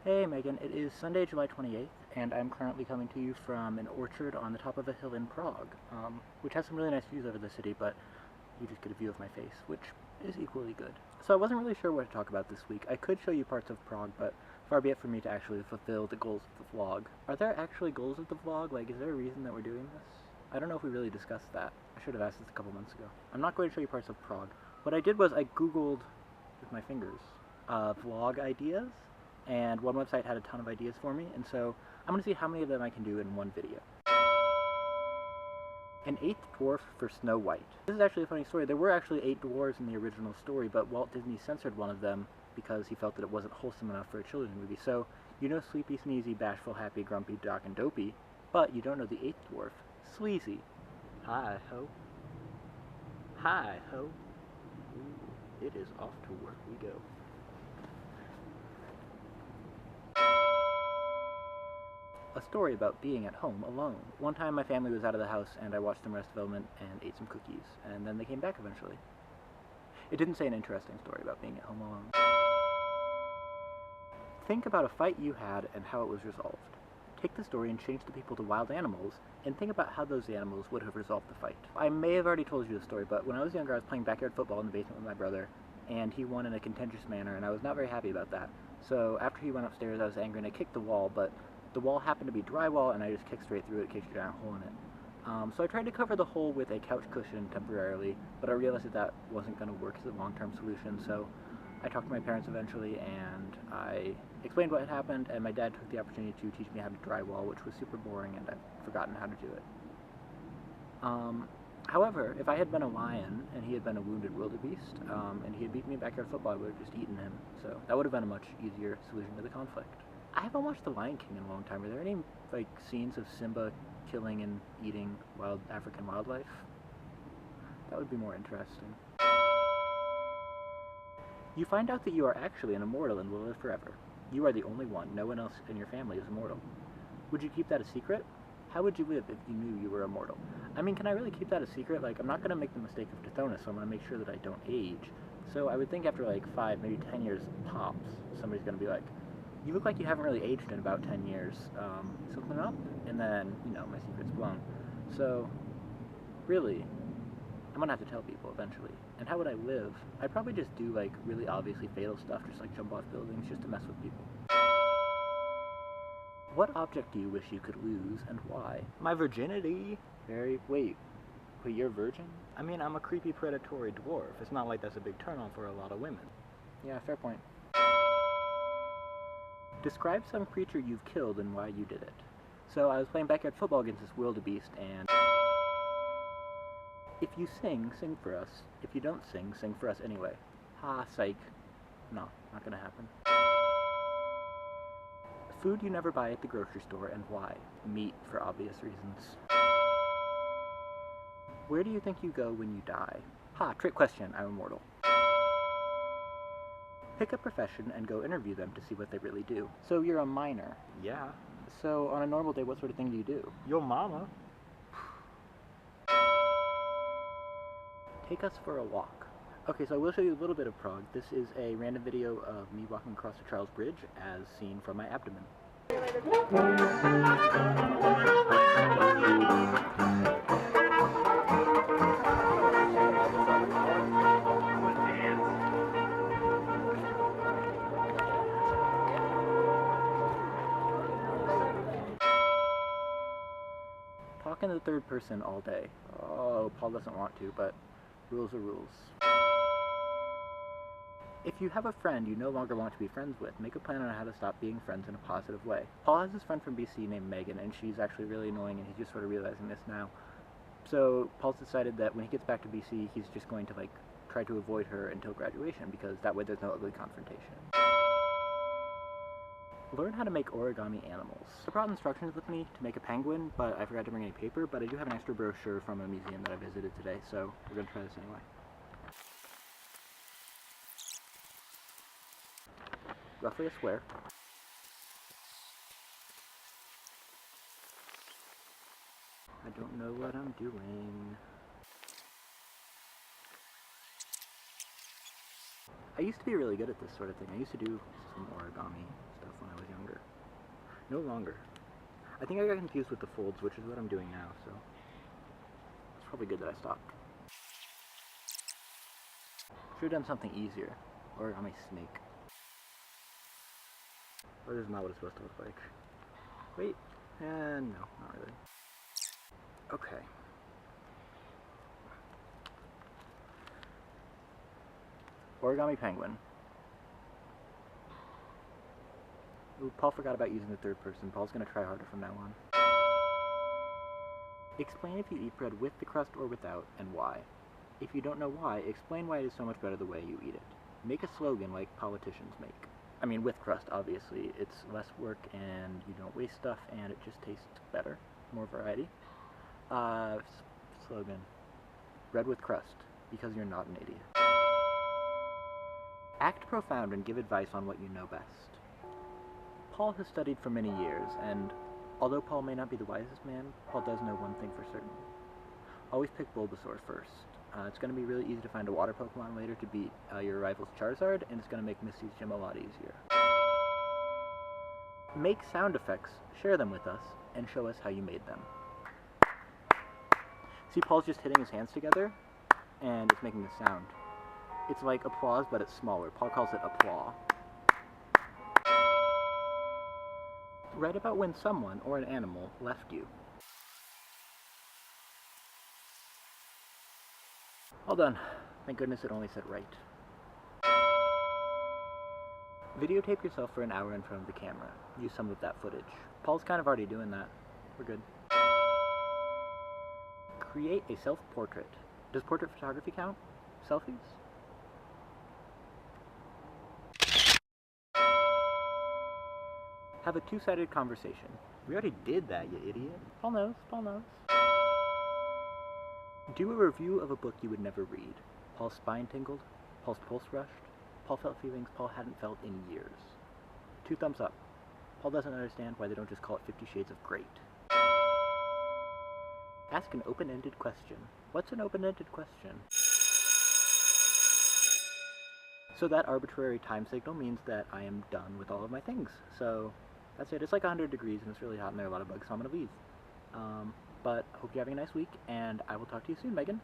Hey Megan, it is Sunday, July 28th, and I'm currently coming to you from an orchard on the top of a hill in Prague, which has some really nice views over the city, but you just get a view of my face, which is equally good. So I wasn't really sure what to talk about this week. I could show you parts of Prague, but far be it from me to actually fulfill the goals of the vlog. Are there actually goals of the vlog? Like, is there a reason that we're doing this? I don't know if we really discussed that. I should have asked this a couple months ago. I'm not going to show you parts of Prague. What I did was I googled, with my fingers, vlog ideas, and one website had a ton of ideas for me, and so I'm going to see how many of them I can do in one video. An eighth dwarf for Snow White. This is actually a funny story. There were actually 8 dwarves in the original story, but Walt Disney censored one of them because he felt that it wasn't wholesome enough for a children's movie. So, you know Sleepy, Sneezy, Bashful, Happy, Grumpy, Doc, and Dopey, but you don't know the 8th dwarf, Sleazy. Hi-ho. Hi-ho. Ooh, it is off to work we go. A story about being at home alone. One time my family was out of the house and I watched some Arrested Development and ate some cookies, and then they came back eventually. It didn't say an interesting story about being at home alone. Think about a fight you had and how it was resolved. Take the story and change the people to wild animals, and think about how those animals would have resolved the fight. I may have already told you the story, but when I was younger I was playing backyard football in the basement with my brother, and he won in a contentious manner, and I was not very happy about that. So after he went upstairs I was angry and I kicked the wall, but the wall happened to be drywall, and I just kicked straight through it, kicked a giant hole in it. So I tried to cover the hole with a couch cushion temporarily, but I realized that that wasn't going to work as a long-term solution, so I talked to my parents eventually, and I explained what had happened, and my dad took the opportunity to teach me how to drywall, which was super boring, and I've forgotten how to do it. However, if I had been a lion, and he had been a wounded wildebeest, and he had beaten me in backyard football, I would have just eaten him, so that would have been a much easier solution to the conflict. I haven't watched The Lion King in a long time. Are there any, like, scenes of Simba killing and eating wild African wildlife? That would be more interesting. You find out that you are actually an immortal and will live forever. You are the only one. No one else in your family is immortal. Would you keep that a secret? How would you live if you knew you were immortal? I mean, can I really keep that a secret? Like, I'm not going to make the mistake of Tithonus, so I'm going to make sure that I don't age. So I would think after, like, 5, maybe 10 years tops, somebody's going to be like, you look like you haven't really aged in about 10 years. Something up? And then, you know, my secret's blown. So, really, I'm gonna have to tell people eventually. And how would I live? I'd probably just do, like, really obviously fatal stuff, just like jump off buildings, just to mess with people. What object do you wish you could lose, and why? My virginity. Wait, you're a virgin? I mean, I'm a creepy predatory dwarf. It's not like that's a big turn-on for a lot of women. Yeah, fair point. Describe some creature you've killed and why you did it. So I was playing backyard football against this wildebeest, and if you sing, sing for us. If you don't sing, sing for us anyway. Ha, psych. No, not gonna happen. Food you never buy at the grocery store and why? Meat, for obvious reasons. Where do you think you go when you die? Ha, trick question, I'm immortal. Pick a profession and go interview them to see what they really do. So you're a miner? Yeah. So on a normal day, what sort of thing do you do? Your mama. Take us for a walk. Okay, so I will show you a little bit of Prague. This is a random video of me walking across the Charles Bridge as seen from my abdomen. Talk in the third person all day. Oh, Paul doesn't want to, but rules are rules. If you have a friend you no longer want to be friends with, make a plan on how to stop being friends in a positive way. Paul has this friend from BC named Megan, and she's actually really annoying, and he's just sort of realizing this now. So Paul's decided that when he gets back to BC, he's just going to, like, try to avoid her until graduation, because that way there's no ugly confrontation. Learn how to make origami animals. I brought instructions with me to make a penguin, but I forgot to bring any paper, but I do have an extra brochure from a museum that I visited today, so we're going to try this anyway. Roughly a square. I don't know what I'm doing. I used to be really good at this sort of thing. I used to do some origami stuff when I was younger. No longer. I think I got confused with the folds, which is what I'm doing now, so it's probably good that I stopped. Should have done something easier. Or I'm a snake. Or this is not what it's supposed to look like. Wait, and no, not really. Okay. Origami penguin. Ooh, Paul forgot about using the third person. Paul's gonna try harder from now on. Explain if you eat bread with the crust or without, and why. If you don't know why, explain why it is so much better the way you eat it. Make a slogan like politicians make. I mean, with crust, obviously. It's less work, and you don't waste stuff, and it just tastes better. More variety. Slogan. Bread with crust, because you're not an idiot. Act profound and give advice on what you know best. Paul has studied for many years, and although Paul may not be the wisest man, Paul does know one thing for certain. Always pick Bulbasaur first. It's going to be really easy to find a water Pokemon later to beat your rival's Charizard, and it's going to make Misty's gym a lot easier. Make sound effects, share them with us, and show us how you made them. See, Paul's just hitting his hands together, and it's making a sound. It's like applause, but it's smaller. Paul calls it applaw. Write about when someone, or an animal, left you. All done. Thank goodness it only said right. Videotape yourself for an hour in front of the camera. Use some of that footage. Paul's kind of already doing that. We're good. Create a self-portrait. Does portrait photography count? Selfies? Have a two-sided conversation. We already did that, you idiot. Paul knows. Paul knows. Do a review of a book you would never read. Paul's spine tingled. Paul's pulse rushed. Paul felt feelings Paul hadn't felt in years. 2 thumbs up. Paul doesn't understand why they don't just call it 50 Shades of Great. Ask an open-ended question. What's an open-ended question? So that arbitrary time signal means that I am done with all of my things. So that's it. It's like 100 degrees and it's really hot and there are a lot of bugs, so I'm going to leave. But hope you're having a nice week, and I will talk to you soon, Megan.